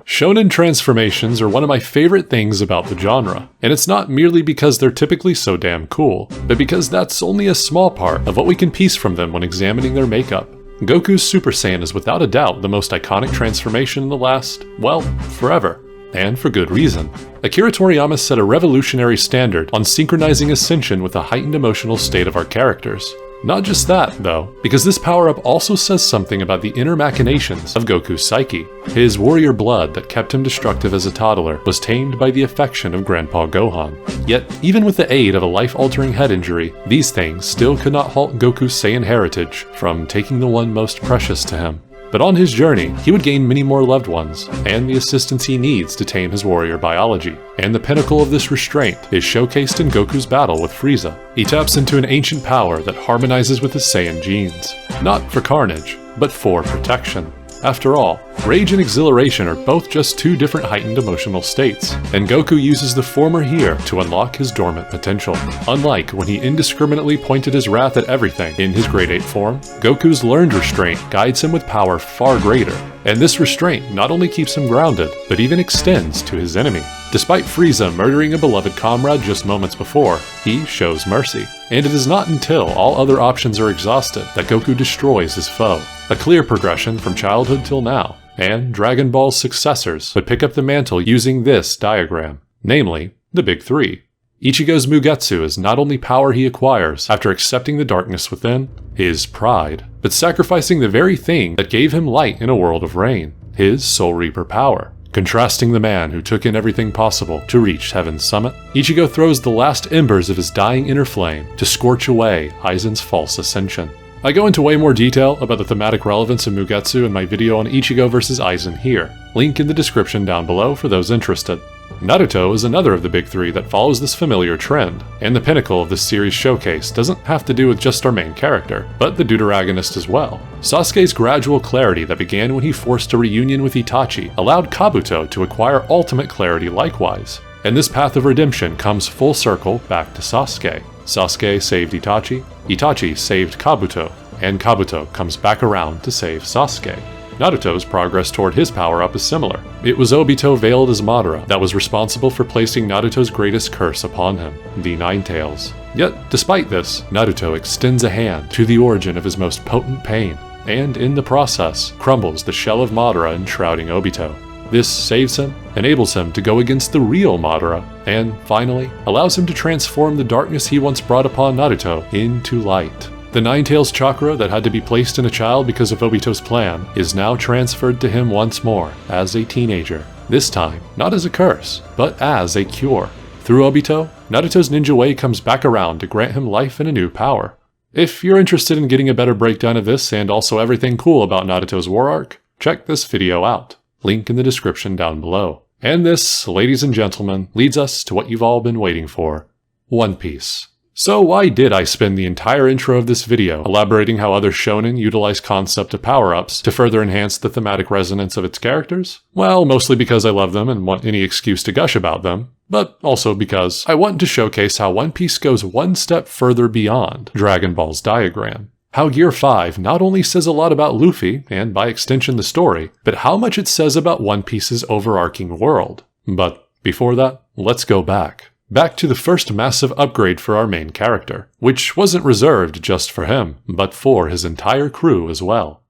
Shonen transformations are one of my favorite things about the genre, and it's not merely because they're typically so damn cool, but because that's only a small part of what we can piece from them when examining their makeup. Goku's Super Saiyan is without a doubt the most iconic transformation in the last, well, forever. And for good reason. Akira Toriyama set a revolutionary standard on synchronizing ascension with the heightened emotional state of our characters. Not just that, though, because this power-up also says something about the inner machinations of Goku's psyche. His warrior blood that kept him destructive as a toddler was tamed by the affection of Grandpa Gohan. Yet, even with the aid of a life-altering head injury, these things still could not halt Goku's Saiyan heritage from taking the one most precious to him. But on his journey, he would gain many more loved ones, and the assistance he needs to tame his warrior biology. And the pinnacle of this restraint is showcased in Goku's battle with Frieza. He taps into an ancient power that harmonizes with his Saiyan genes. Not for carnage, but for protection. After all, rage and exhilaration are both just two different heightened emotional states, and Goku uses the former here to unlock his dormant potential. Unlike when he indiscriminately pointed his wrath at everything in his Grade 8 form, Goku's learned restraint guides him with power far greater, and this restraint not only keeps him grounded, but even extends to his enemy. Despite Frieza murdering a beloved comrade just moments before, he shows mercy. And it is not until all other options are exhausted that Goku destroys his foe. A clear progression from childhood till now, and Dragon Ball's successors would pick up the mantle using this diagram, namely, the Big Three. Ichigo's Mugetsu is not only power he acquires after accepting the darkness within, his pride, but sacrificing the very thing that gave him light in a world of rain, his Soul Reaper power. Contrasting the man who took in everything possible to reach heaven's summit, Ichigo throws the last embers of his dying inner flame to scorch away Aizen's false ascension. I go into way more detail about the thematic relevance of Mugetsu in my video on Ichigo vs Aizen here, link in the description down below for those interested. Naruto is another of the big three that follows this familiar trend, and the pinnacle of this series' showcase doesn't have to do with just our main character, but the deuteragonist as well. Sasuke's gradual clarity that began when he forced a reunion with Itachi allowed Kabuto to acquire ultimate clarity likewise, and this path of redemption comes full circle back to Sasuke. Sasuke saved Itachi, Itachi saved Kabuto, and Kabuto comes back around to save Sasuke. Naruto's progress toward his power-up is similar. It was Obito veiled as Madara that was responsible for placing Naruto's greatest curse upon him, the Nine Tails. Yet, despite this, Naruto extends a hand to the origin of his most potent pain, and in the process, crumbles the shell of Madara enshrouding Obito. This saves him, enables him to go against the real Madara, and finally, allows him to transform the darkness he once brought upon Naruto into light. The Nine Tails chakra that had to be placed in a child because of Obito's plan is now transferred to him once more as a teenager. This time, not as a curse, but as a cure. Through Obito, Naruto's ninja way comes back around to grant him life and a new power. If you're interested in getting a better breakdown of this and also everything cool about Naruto's war arc, check this video out. Link in the description down below. And this, ladies and gentlemen, leads us to what you've all been waiting for. One Piece. So why did I spend the entire intro of this video elaborating how other shonen utilize concept of power-ups to further enhance the thematic resonance of its characters? Well, mostly because I love them and want any excuse to gush about them, but also because I want to showcase how One Piece goes one step further beyond Dragon Ball's diagram. How Gear 5 not only says a lot about Luffy, and by extension the story, but how much it says about One Piece's overarching world. But before that, let's go back. Back to the first massive upgrade for our main character, which wasn't reserved just for him, but for his entire crew as well.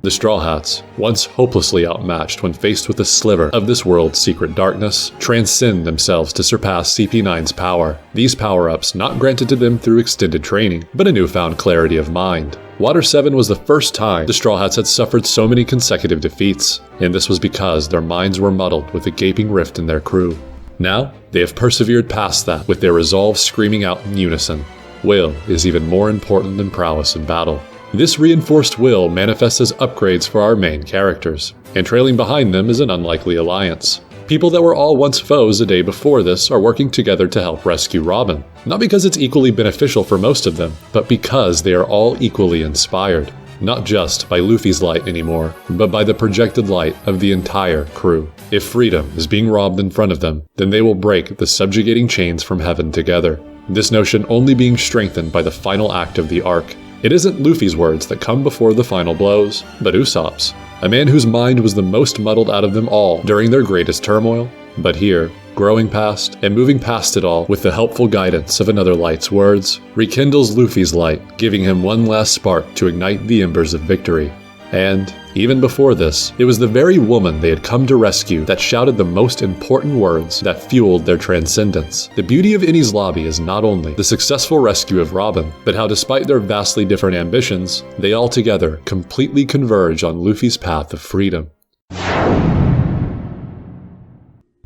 The Straw Hats, once hopelessly outmatched when faced with a sliver of this world's secret darkness, transcend themselves to surpass CP9's power. These power-ups not granted to them through extended training, but a newfound clarity of mind. Water 7 was the first time the Straw Hats had suffered so many consecutive defeats, and this was because their minds were muddled with a gaping rift in their crew. Now, they have persevered past that with their resolve screaming out in unison. Will is even more important than prowess in battle. This reinforced will manifests as upgrades for our main characters, and trailing behind them is an unlikely alliance. People that were all once foes a day before this are working together to help rescue Robin. Not because it's equally beneficial for most of them, but because they are all equally inspired. Not just by Luffy's light anymore, but by the projected light of the entire crew. If freedom is being robbed in front of them, then they will break the subjugating chains from heaven together. This notion only being strengthened by the final act of the arc. It isn't Luffy's words that come before the final blows, but Usopp's. a man whose mind was the most muddled out of them all during their greatest turmoil. But here, growing past and moving past it all with the helpful guidance of another light's words, rekindles Luffy's light, giving him one last spark to ignite the embers of victory. And, even before this, it was the very woman they had come to rescue that shouted the most important words that fueled their transcendence. The beauty of Enies Lobby is not only the successful rescue of Robin, but how despite their vastly different ambitions, they all together completely converge on Luffy's path of freedom.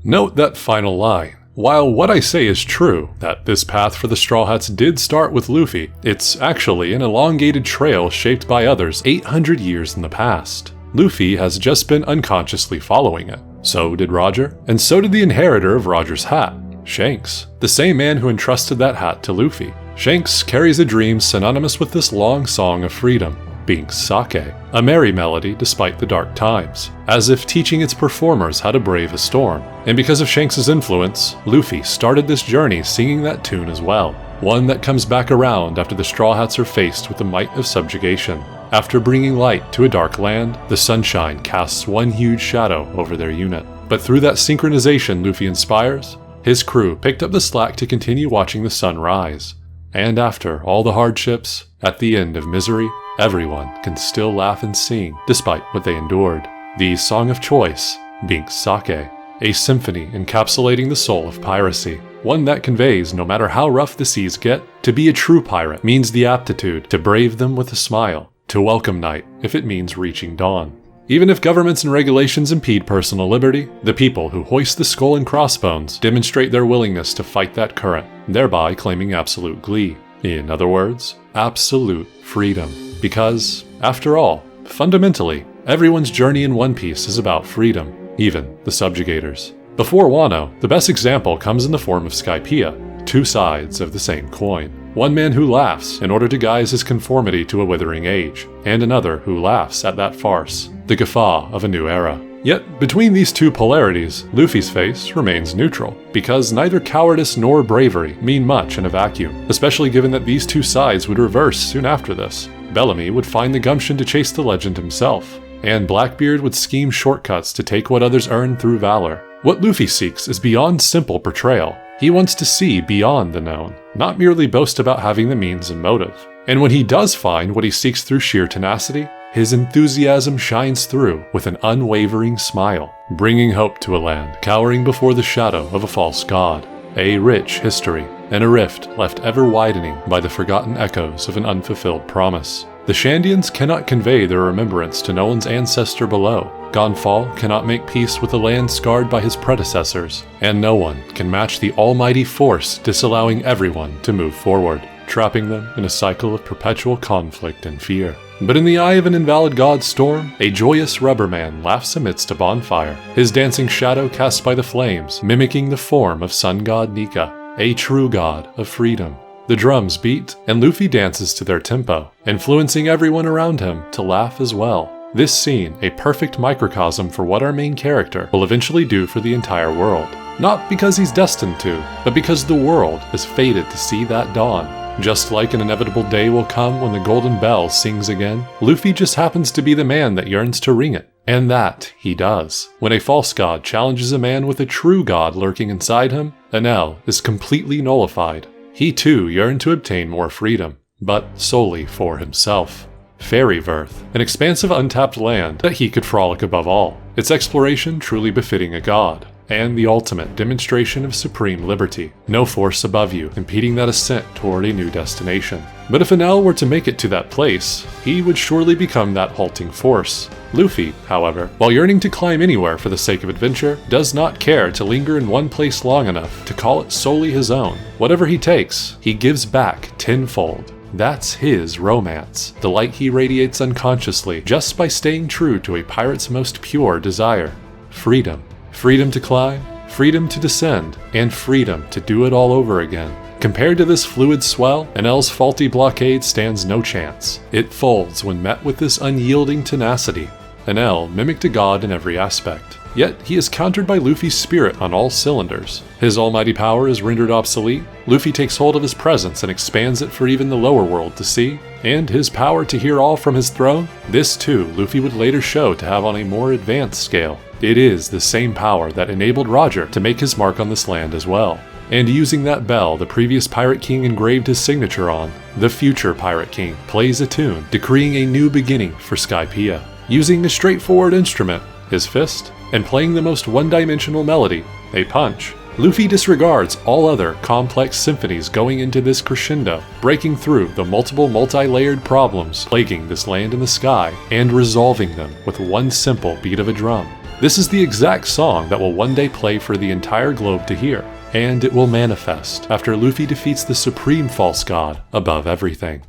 Note that final line. While what I say is true, that this path for the Straw Hats did start with Luffy, it's actually an elongated trail shaped by others 800 years in the past. Luffy has just been unconsciously following it. So did Roger, and so did the inheritor of Roger's hat, Shanks, the same man who entrusted that hat to Luffy. Shanks carries a dream synonymous with this long song of freedom, being sake, a merry melody despite the dark times, as if teaching its performers how to brave a storm. And because of Shanks' influence, Luffy started this journey singing that tune as well, one that comes back around after the Straw Hats are faced with the might of subjugation. After bringing light to a dark land, the sunshine casts one huge shadow over their unit. But through that synchronization Luffy inspires, his crew picked up the slack to continue watching the sun rise. And after all the hardships, at the end of misery, everyone can still laugh and sing despite what they endured. The song of choice being sake, a symphony encapsulating the soul of piracy, one that conveys no matter how rough the seas get, to be a true pirate means the aptitude to brave them with a smile, to welcome night if it means reaching dawn. Even if governments and regulations impede personal liberty, the people who hoist the skull and crossbones demonstrate their willingness to fight that current, thereby claiming absolute glee. In other words, absolute freedom. Because, after all, fundamentally, everyone's journey in One Piece is about freedom, even the subjugators. Before Wano, the best example comes in the form of Skypiea, two sides of the same coin. One man who laughs in order to guise his conformity to a withering age, and another who laughs at that farce, the guffaw of a new era. Yet, between these two polarities, Luffy's face remains neutral, because neither cowardice nor bravery mean much in a vacuum, especially given that these two sides would reverse soon after this. Bellamy would find the gumption to chase the legend himself, and Blackbeard would scheme shortcuts to take what others earn through valor. What Luffy seeks is beyond simple portrayal. He wants to see beyond the known, not merely boast about having the means and motive. And when he does find what he seeks through sheer tenacity, his enthusiasm shines through with an unwavering smile, bringing hope to a land cowering before the shadow of a false god, a rich history, and a rift left ever widening by the forgotten echoes of an unfulfilled promise. The Shandians cannot convey their remembrance to no one's ancestor below. Gonfall cannot make peace with a land scarred by his predecessors, and no one can match the almighty force disallowing everyone to move forward, trapping them in a cycle of perpetual conflict and fear. But in the eye of an invalid god's storm, a joyous rubber man laughs amidst a bonfire, his dancing shadow cast by the flames, mimicking the form of sun god Nika, a true god of freedom. The drums beat, and Luffy dances to their tempo, influencing everyone around him to laugh as well. This scene, a perfect microcosm for what our main character will eventually do for the entire world. Not because he's destined to, but because the world is fated to see that dawn. Just like an inevitable day will come when the golden bell sings again, Luffy just happens to be the man that yearns to ring it. And that he does. When a false god challenges a man with a true god lurking inside him, Enel is completely nullified. He too yearned to obtain more freedom, but solely for himself. Fairyverth, an expansive untapped land that he could frolic above all, its exploration truly befitting a god, and the ultimate demonstration of supreme liberty, no force above you impeding that ascent toward a new destination. But if Enel were to make it to that place, he would surely become that halting force. Luffy, however, while yearning to climb anywhere for the sake of adventure, does not care to linger in one place long enough to call it solely his own. Whatever he takes, he gives back tenfold. That's his romance, the light he radiates unconsciously just by staying true to a pirate's most pure desire. Freedom. Freedom to climb, freedom to descend, and freedom to do it all over again. Compared to this fluid swell, Enel's faulty blockade stands no chance. It folds when met with this unyielding tenacity. Enel mimicked a god in every aspect. Yet he is countered by Luffy's spirit on all cylinders. His almighty power is rendered obsolete, Luffy takes hold of his presence and expands it for even the lower world to see, and his power to hear all from his throne, this too Luffy would later show to have on a more advanced scale. It is the same power that enabled Roger to make his mark on this land as well. And using that bell the previous Pirate King engraved his signature on, the future Pirate King plays a tune decreeing a new beginning for Skypiea. Using a straightforward instrument, his fist, and playing the most one-dimensional melody, a punch, Luffy disregards all other complex symphonies going into this crescendo, breaking through the multiple multi-layered problems plaguing this land in the sky, and resolving them with one simple beat of a drum. This is the exact song that will one day play for the entire globe to hear, and it will manifest after Luffy defeats the supreme false god above everything.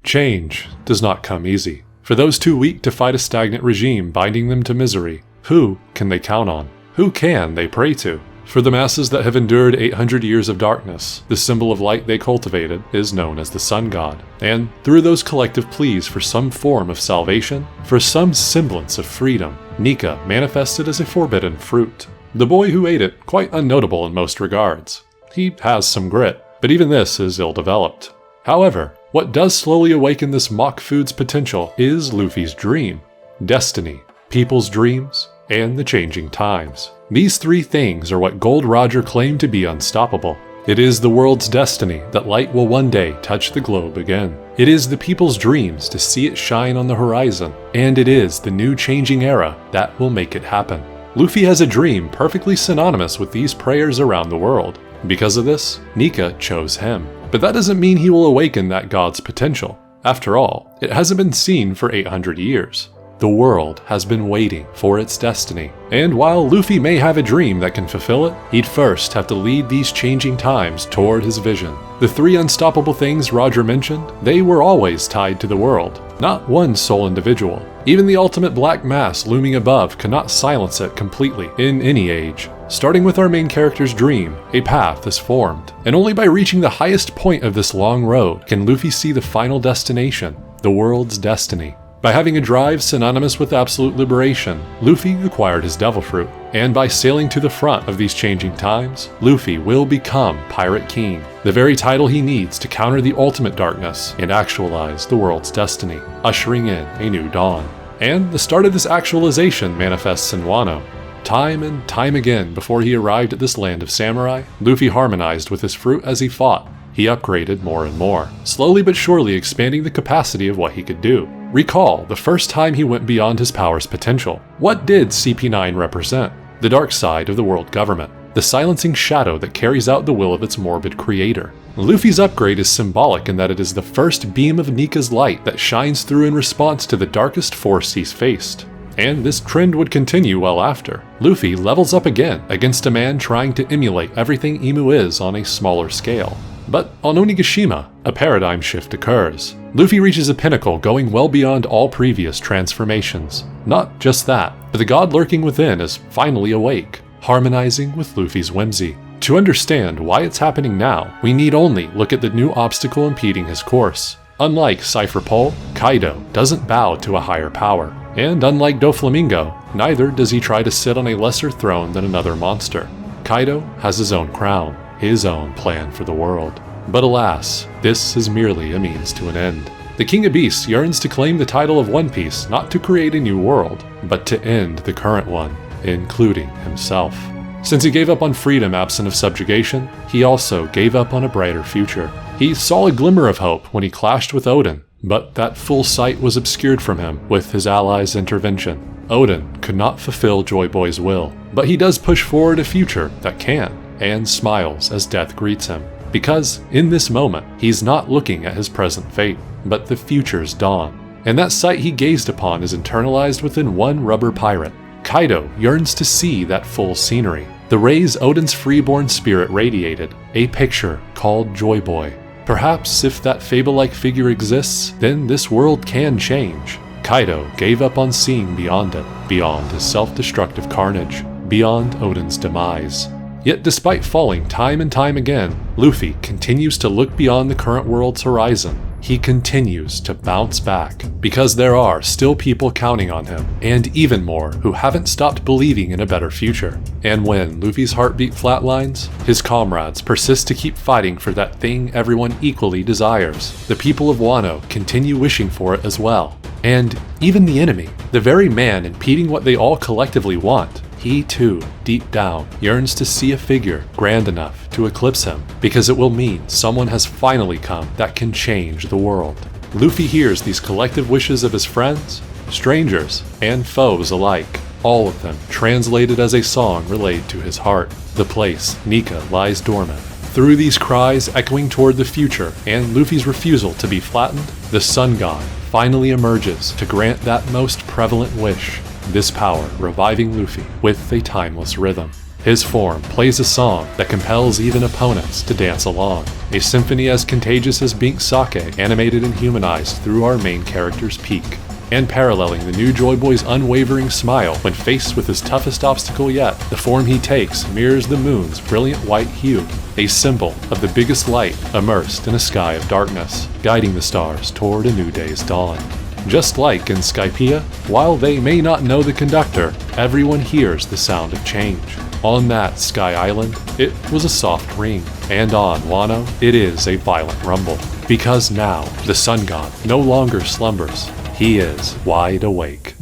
Change does not come easy. For those too weak to fight a stagnant regime binding them to misery, who can they count on? Who can they pray to? For the masses that have endured 800 years of darkness, the symbol of light they cultivated is known as the Sun God. And through those collective pleas for some form of salvation, for some semblance of freedom, Nika manifested as a forbidden fruit. The boy who ate it, quite unnotable in most regards. He has some grit, but even this is ill-developed. However, what does slowly awaken this mock food's potential is Luffy's dream, destiny, people's dreams, and the changing times. These three things are what Gold Roger claimed to be unstoppable. It is the world's destiny that light will one day touch the globe again. It is the people's dreams to see it shine on the horizon, and it is the new changing era that will make it happen. Luffy has a dream perfectly synonymous with these prayers around the world. Because of this, Nika chose him. But that doesn't mean he will awaken that god's potential. After all, it hasn't been seen for 800 years. The world has been waiting for its destiny. And while Luffy may have a dream that can fulfill it, he'd first have to lead these changing times toward his vision. The three unstoppable things Roger mentioned, they were always tied to the world, not one sole individual. Even the ultimate black mass looming above cannot silence it completely in any age. Starting with our main character's dream, a path is formed, and only by reaching the highest point of this long road can Luffy see the final destination, the world's destiny. By having a drive synonymous with absolute liberation, Luffy acquired his Devil Fruit, and by sailing to the front of these changing times, Luffy will become Pirate King, the very title he needs to counter the ultimate darkness and actualize the world's destiny, ushering in a new dawn. And the start of this actualization manifests in Wano. Time and time again before he arrived at this land of samurai, Luffy harmonized with his fruit as he fought. He upgraded more and more, slowly but surely expanding the capacity of what he could do. Recall the first time he went beyond his power's potential. What did CP9 represent? The dark side of the world government, the silencing shadow that carries out the will of its morbid creator. Luffy's upgrade is symbolic in that it is the first beam of Nika's light that shines through in response to the darkest force he's faced. And this trend would continue well after. Luffy levels up again against a man trying to emulate everything Imu is on a smaller scale. But on Onigashima, a paradigm shift occurs. Luffy reaches a pinnacle going well beyond all previous transformations. Not just that, but the god lurking within is finally awake, harmonizing with Luffy's whimsy. To understand why it's happening now, we need only look at the new obstacle impeding his course. Unlike Cypher Pole, Kaido doesn't bow to a higher power. And unlike Doflamingo, neither does he try to sit on a lesser throne than another monster. Kaido has his own crown, his own plan for the world. But alas, this is merely a means to an end. The King of Beasts yearns to claim the title of One Piece not to create a new world, but to end the current one, including himself. Since he gave up on freedom absent of subjugation, he also gave up on a brighter future. He saw a glimmer of hope when he clashed with Odin, but that full sight was obscured from him with his allies' intervention. Odin could not fulfill Joy Boy's will, but he does push forward a future that can, and smiles as death greets him. Because, in this moment, he's not looking at his present fate, but the future's dawn. And that sight he gazed upon is internalized within one rubber pirate. Kaido yearns to see that full scenery. The rays Odin's freeborn spirit radiated, a picture called Joy Boy. Perhaps if that fable-like figure exists, then this world can change. Kaido gave up on seeing beyond it, beyond his self-destructive carnage, beyond Odin's demise. Yet despite falling time and time again, Luffy continues to look beyond the current world's horizon. he continues to bounce back, because there are still people counting on him, and even more who haven't stopped believing in a better future. And when Luffy's heartbeat flatlines, his comrades persist to keep fighting for that thing everyone equally desires. The people of Wano continue wishing for it as well. And even the enemy, the very man impeding what they all collectively want, he too, deep down, yearns to see a figure grand enough to eclipse him, because it will mean someone has finally come that can change the world. Luffy hears these collective wishes of his friends, strangers, and foes alike, all of them translated as a song relayed to his heart, the place Nika lies dormant. Through these cries echoing toward the future and Luffy's refusal to be flattened, the Sun God finally emerges to grant that most prevalent wish, this power reviving Luffy with a timeless rhythm. His form plays a song that compels even opponents to dance along, a symphony as contagious as Bink's sake animated and humanized through our main character's peak, and paralleling the new Joy Boy's unwavering smile when faced with his toughest obstacle yet, the form he takes mirrors the moon's brilliant white hue, a symbol of the biggest light immersed in a sky of darkness, guiding the stars toward a new day's dawn. Just like in Skypiea, while they may not know the conductor, everyone hears the sound of change. On that Sky Island, it was a soft ring, and on Wano, it is a violent rumble. Because now, the Sun God no longer slumbers, he is wide awake.